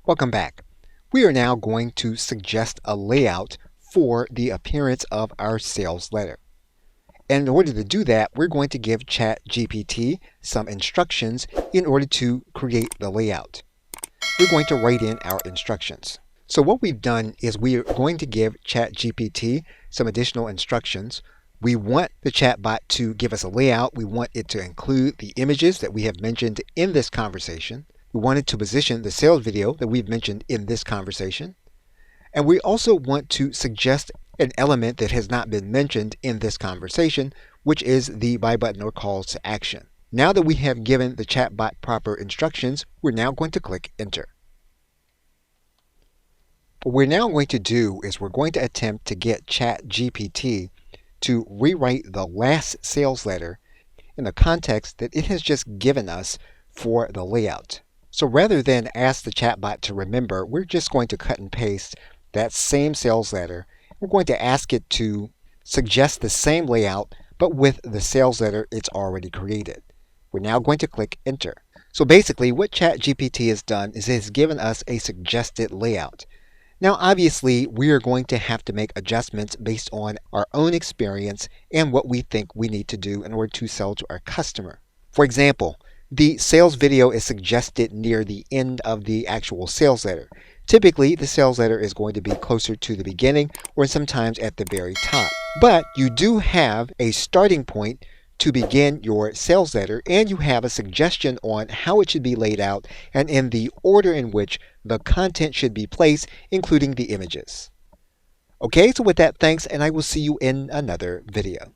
Welcome back. We are now going to suggest a layout for the appearance of our sales letter. And in order to do that, we're going to give ChatGPT some instructions in order to create the layout. We're going to write in our instructions. So what we've done is we are going to give ChatGPT some additional instructions. We want the chatbot to give us a layout. We want it to include the images that we have mentioned in this conversation. We want it to position the sales video that we've mentioned in this conversation. And we also want to suggest an element that has not been mentioned in this conversation, which is the buy button or calls to action. Now that we have given the chatbot proper instructions, we're now going to click Enter. What we're now going to do is we're going to attempt to get ChatGPT to rewrite the last sales letter in the context that it has just given us for the layout. So rather than ask the chatbot to remember, we're just going to cut and paste that same sales letter. We're going to ask it to suggest the same layout, but with the sales letter it's already created. We're now going to click Enter. So basically what ChatGPT has done is it has given us a suggested layout. Now obviously we are going to have to make adjustments based on our own experience and what we think we need to do in order to sell to our customer. For example, the sales video is suggested near the end of the actual sales letter. Typically, the sales letter is going to be closer to the beginning or sometimes at the very top. But you do have a starting point to begin your sales letter, and you have a suggestion on how it should be laid out and in the order in which the content should be placed, including the images. Okay, so with that, thanks, and I will see you in another video.